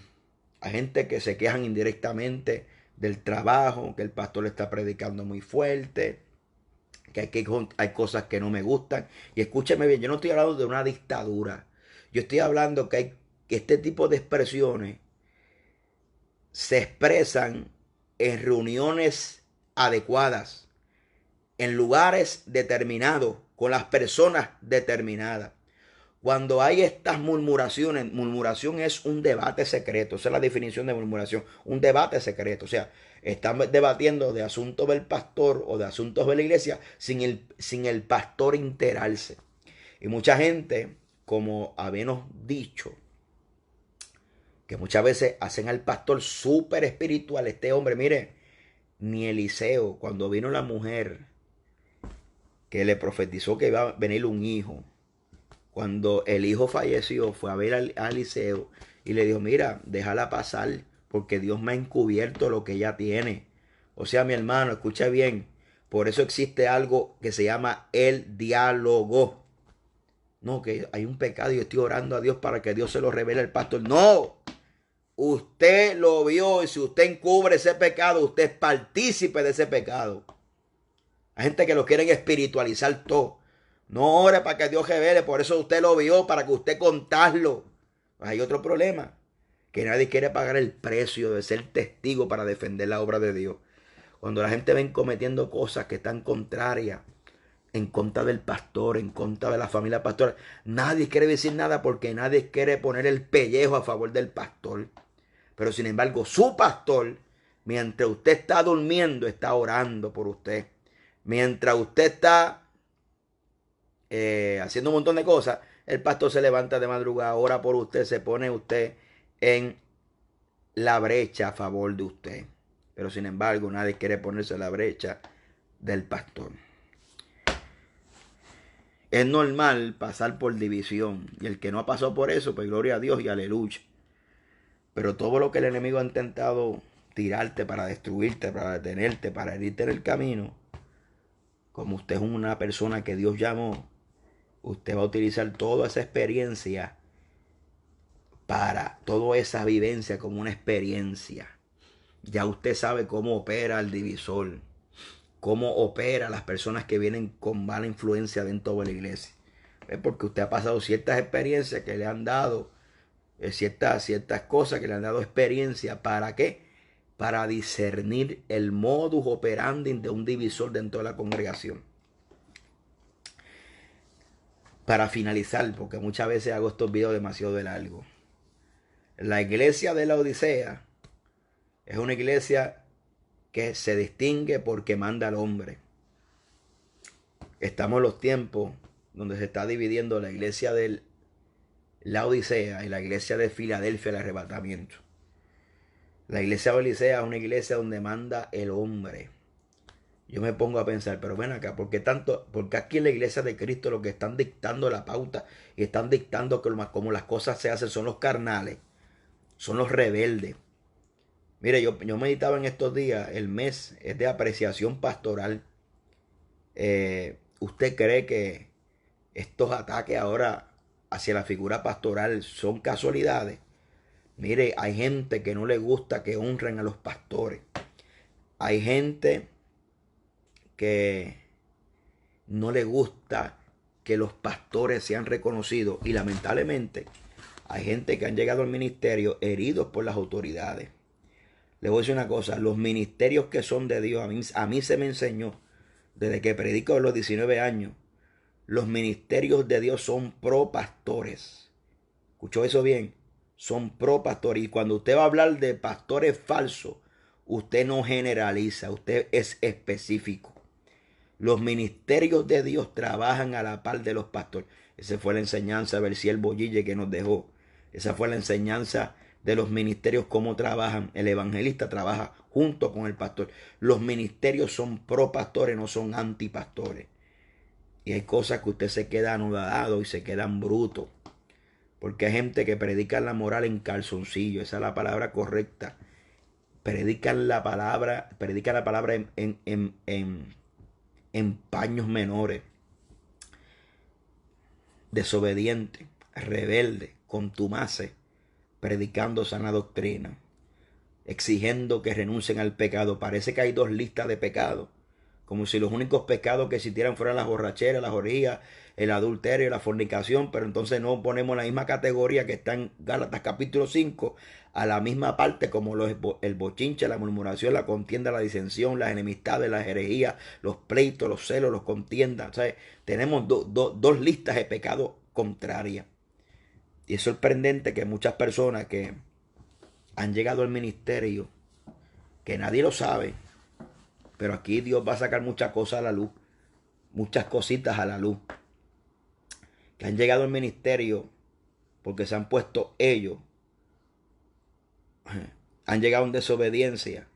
Hay gente que se quejan indirectamente del trabajo, que el pastor está predicando muy fuerte, que hay cosas que no me gustan. Y escúcheme bien, yo no estoy hablando de una dictadura. Yo estoy hablando que este tipo de expresiones se expresan en reuniones adecuadas, en lugares determinados, con las personas determinadas. Cuando hay estas murmuraciones, murmuración es un debate secreto. Esa es la definición de murmuración, un debate secreto. O sea, están debatiendo de asuntos del pastor o de asuntos de la iglesia sin el pastor enterarse. Y mucha gente, como habíamos dicho, que muchas veces hacen al pastor súper espiritual. Este hombre, mire, ni Eliseo, cuando vino la mujer que le profetizó que iba a venir un hijo, cuando el hijo falleció, fue a ver a Eliseo y le dijo, mira, déjala pasar porque Dios me ha encubierto lo que ella tiene. O sea, mi hermano, escucha bien, por eso existe algo que se llama el diálogo. No, que hay un pecado y yo estoy orando a Dios para que Dios se lo revele al pastor. No, usted lo vio y si usted encubre ese pecado, usted es partícipe de ese pecado. Hay gente que lo quieren espiritualizar todo. No ore para que Dios revele, por eso usted lo vio, para que usted contarlo. Pues hay otro problema, que nadie quiere pagar el precio de ser testigo para defender la obra de Dios. Cuando la gente ven cometiendo cosas que están contrarias, en contra del pastor, en contra de la familia pastora, nadie quiere decir nada porque nadie quiere poner el pellejo a favor del pastor. Pero sin embargo, su pastor, mientras usted está durmiendo, está orando por usted. Mientras usted está haciendo un montón de cosas, el pastor se levanta de madrugada, ora por usted, se pone usted en la brecha a favor de usted. Pero sin embargo, nadie quiere ponerse en la brecha del pastor. Es normal pasar por división. Y el que no ha pasado por eso, pues gloria a Dios y aleluya. Pero todo lo que el enemigo ha intentado tirarte para destruirte, para detenerte, para herirte en el camino, como usted es una persona que Dios llamó, usted va a utilizar toda esa experiencia toda esa vivencia como una experiencia. Ya usted sabe cómo opera el divisor, cómo opera las personas que vienen con mala influencia dentro de la iglesia. Es porque usted ha pasado ciertas experiencias que le han dado, ciertas cosas que le han dado experiencia. ¿Para qué? Para discernir el modus operandi de un divisor dentro de la congregación. para finalizar, porque muchas veces hago estos videos demasiado de largo. La iglesia de la Odisea es una iglesia que se distingue porque manda al hombre. Estamos en los tiempos donde se está dividiendo la iglesia de la Odisea y la iglesia de Filadelfia, el arrebatamiento. La iglesia de Odisea es una iglesia donde manda el hombre. Yo me pongo a pensar, pero ven acá, ¿por qué tanto? Porque aquí en la iglesia de Cristo lo que están dictando la pauta y están dictando que como las cosas se hacen son los carnales, son los rebeldes. Mire, yo meditaba en estos días, el mes es de apreciación pastoral. ¿Usted cree que estos ataques ahora hacia la figura pastoral son casualidades? Mire, hay gente que no le gusta que honren a los pastores. Hay gente que no le gusta que los pastores sean reconocidos. Y lamentablemente hay gente que han llegado al ministerio heridos por las autoridades. Le voy a decir una cosa, los ministerios que son de Dios, a mí se me enseñó desde que predico a los 19 años, los ministerios de Dios son pro pastores. ¿Escuchó eso bien? Son pro pastores. Y cuando usted va a hablar de pastores falsos, usted no generaliza, usted es específico. Los ministerios de Dios trabajan a la par de los pastores. Esa fue la enseñanza de Berciel Bollille que nos dejó. Esa fue la enseñanza de los ministerios, cómo trabajan. El evangelista trabaja junto con el pastor. Los ministerios son pro pastores, no son antipastores. Y hay cosas que usted se queda anodado y se quedan brutos. Porque hay gente que predica la moral en calzoncillo. Esa es la palabra correcta. Predican la palabra en paños menores. Desobediente, rebelde, contumace, predicando sana doctrina, exigiendo que renuncien al pecado. Parece que hay dos listas de pecados, como si los únicos pecados que existieran fueran las borracheras, las orgías, el adulterio y la fornicación, pero entonces no ponemos la misma categoría que está en Gálatas capítulo 5, a la misma parte como el bochinche, la murmuración, la contienda, la disensión, las enemistades, las herejías, los pleitos, los celos, los contiendas. O sea, tenemos dos listas de pecados contrarias. Y es sorprendente que muchas personas que han llegado al ministerio, que nadie lo sabe, pero aquí Dios va a sacar muchas cosas a la luz, muchas cositas a la luz, que han llegado al ministerio porque se han puesto ellos, han llegado en desobediencia,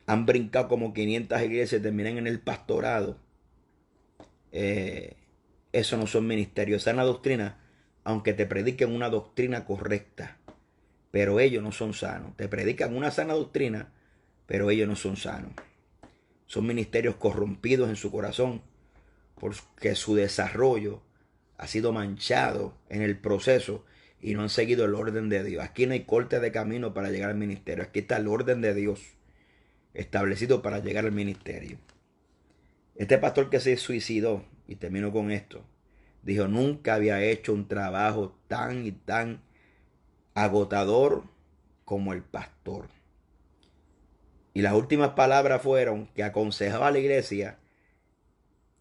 han brincado como 500 iglesias y terminan en el pastorado. Eso no son ministerios, esa es una doctrina, aunque te prediquen una doctrina correcta, pero ellos no son sanos. Te predican una sana doctrina, pero ellos no son sanos. Son ministerios corrompidos en su corazón, porque su desarrollo ha sido manchado en el proceso y no han seguido el orden de Dios. Aquí no hay corte de camino para llegar al ministerio. Aquí está el orden de Dios establecido para llegar al ministerio. Este pastor que se suicidó, y termino con esto, dijo: nunca había hecho un trabajo tan y tan agotador como el pastor. Y las últimas palabras fueron que aconsejaba a la iglesia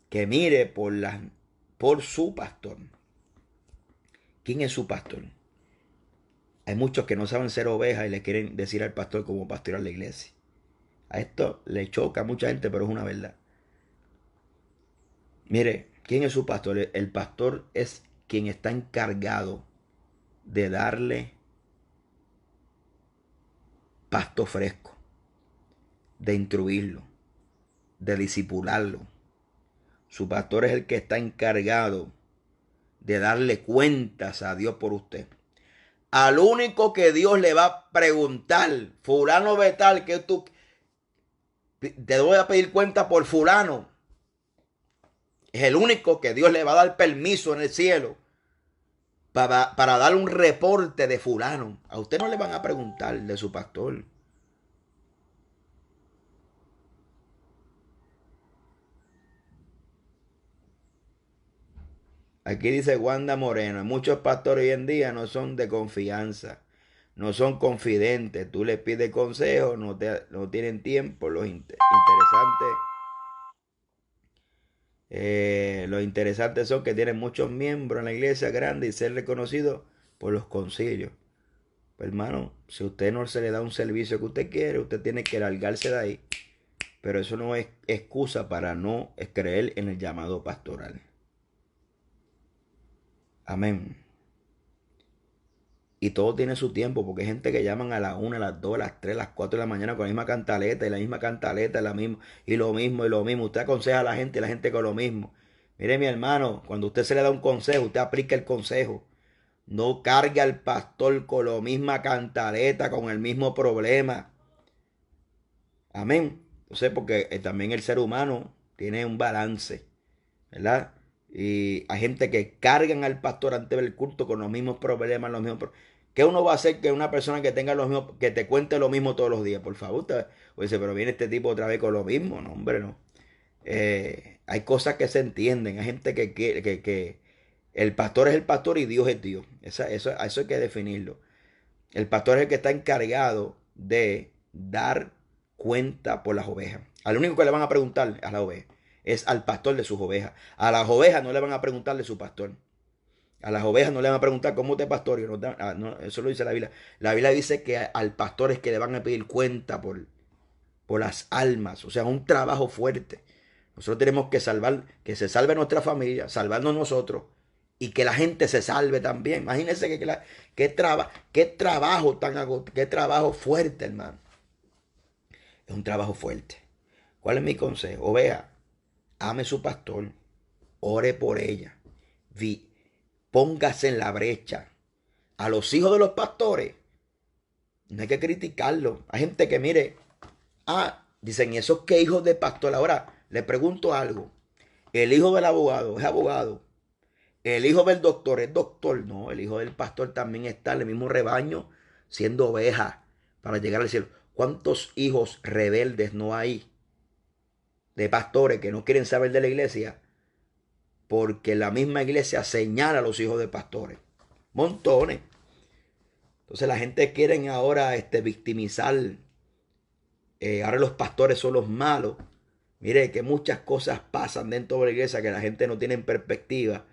que mire por su pastor. ¿Quién es su pastor? Hay muchos que no saben ser ovejas y le quieren decir al pastor cómo pastorear la iglesia. A esto le choca a mucha gente, pero es una verdad. Mire, ¿quién es su pastor? El pastor es quien está encargado de darle pasto fresco, de instruirlo, de disipularlo. Su pastor es el que está encargado de darle cuentas a Dios por usted. Al único que Dios le va a preguntar: fulano de tal, que tú te voy a pedir cuenta por fulano. Es el único que Dios le va a dar permiso en el cielo para dar un reporte de fulano. A usted no le van a preguntar de su pastor. Aquí dice Wanda Moreno: muchos pastores hoy en día no son de confianza, no son confidentes. Tú les pides consejos, no tienen tiempo. Los interesantes Lo interesante son que tienen muchos miembros en la iglesia grande y ser reconocidos por los concilios. Pues hermano, si usted no se le da un servicio que usted quiere, usted tiene que largarse de ahí. Pero eso no es excusa para no creer en el llamado pastoral. Amén. Y todo tiene su tiempo, porque hay gente que llaman a las 1, a las 2, a las 3, a las 4 de la mañana con la misma cantaleta, y la misma cantaleta, la misma, y lo mismo, y lo mismo. Usted aconseja a la gente y la gente con lo mismo. Mire, mi hermano, cuando usted se le da un consejo, usted aplica el consejo. No cargue al pastor con la misma cantaleta, con el mismo problema. Amén. Entonces, porque también el ser humano tiene un balance, ¿verdad? Y hay gente que cargan al pastor antes del culto con los mismos problemas, los mismos problemas. ¿Qué uno va a hacer que una persona que tenga los mismos, que te cuente lo mismo todos los días? Por favor, usted dice, pero viene este tipo otra vez con lo mismo. No, hombre, no. Hay cosas que se entienden. Hay gente que el pastor es el pastor y Dios es Dios. Eso hay que definirlo. El pastor es el que está encargado de dar cuenta por las ovejas. Al único que le van a preguntar a la oveja es al pastor de sus ovejas. A las ovejas no le van a preguntar de su pastor. A las ovejas no le van a preguntar cómo te pastorio. No, eso lo dice la Biblia. La Biblia dice que al pastor es que le van a pedir cuenta por las almas. O sea, un trabajo fuerte. Nosotros tenemos que salvar, que se salve nuestra familia, salvarnos nosotros y que la gente se salve también. Imagínense qué trabajo fuerte, hermano. Es un trabajo fuerte. ¿Cuál es mi consejo? Oveja, ame su pastor, ore por ella, póngase en la brecha. A los hijos de los pastores, no hay que criticarlos. Hay gente que mire, dicen, ¿y esos qué hijos de pastor? Ahora, le pregunto algo. El hijo del abogado es abogado. El hijo del doctor es doctor. No, el hijo del pastor también está en el mismo rebaño siendo oveja para llegar al cielo. ¿Cuántos hijos rebeldes no hay de pastores que no quieren saber de la iglesia? Porque la misma iglesia señala a los hijos de pastores. Montones. Entonces la gente quiere ahora victimizar. Ahora los pastores son los malos. Mire que muchas cosas pasan dentro de la iglesia que la gente no tiene en perspectiva.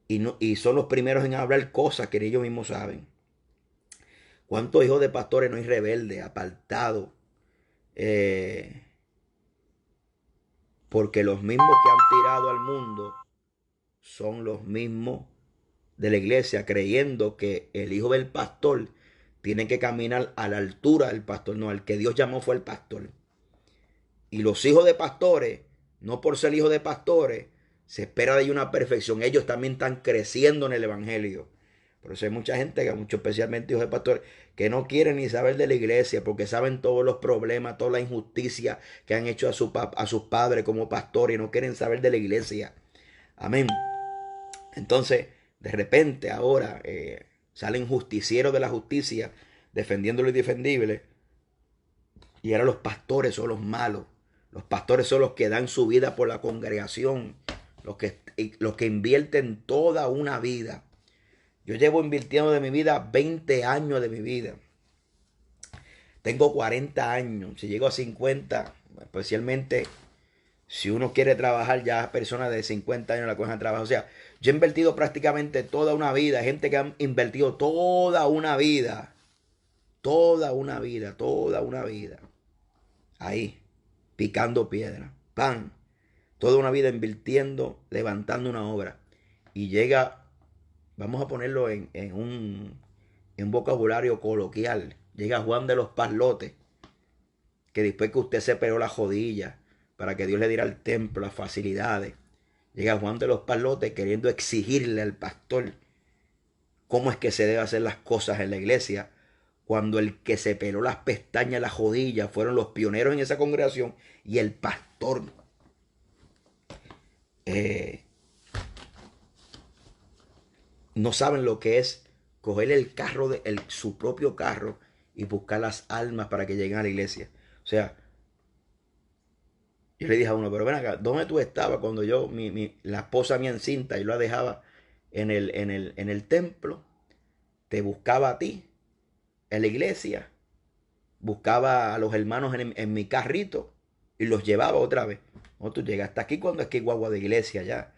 Y son los primeros en hablar cosas que ellos mismos saben. ¿Cuántos hijos de pastores no hay rebeldes, apartados? Porque los mismos que han tirado al mundo son los mismos de la iglesia, creyendo que el hijo del pastor tiene que caminar a la altura del pastor. No, el que Dios llamó fue el pastor. Y los hijos de pastores, no por ser hijos de pastores, se espera de ellos una perfección. Ellos también están creciendo en el evangelio. Por eso hay mucha gente, mucho especialmente hijos de pastores, que no quieren ni saber de la iglesia porque saben todos los problemas, toda la injusticia que han hecho a sus padres como pastores y no quieren saber de la iglesia. Amén. Entonces, de repente ahora salen justicieros de la justicia defendiendo lo indefendible y ahora los pastores son los malos. Los pastores son los que dan su vida por la congregación, los que invierten toda una vida. Yo llevo invirtiendo de mi vida 20 años de mi vida. Tengo 40 años. Si llego a 50, especialmente si uno quiere trabajar, ya personas de 50 años la cogen a trabajar. O sea, yo he invertido prácticamente toda una vida. Hay gente que ha invertido toda una vida. Toda una vida, toda una vida. Ahí, picando piedra. Pan. Toda una vida invirtiendo, levantando una obra. Y llega, vamos a ponerlo en un vocabulario coloquial. Llega Juan de los Parlotes, que después que usted se pegó la jodilla para que Dios le diera al templo las facilidades. Llega Juan de los Parlotes queriendo exigirle al pastor cómo es que se debe hacer las cosas en la iglesia, cuando el que se peló las pestañas, las jodillas, fueron los pioneros en esa congregación y el pastor. No saben lo que es coger el carro, su propio carro y buscar las almas para que lleguen a la iglesia. O sea, yo le dije a uno, pero ven acá, ¿dónde tú estabas cuando la esposa mía encinta y lo dejaba en el templo? Te buscaba a ti en la iglesia, buscaba a los hermanos en mi carrito y los llevaba otra vez. No, tú llegas hasta aquí cuando es que hay guagua de iglesia ya.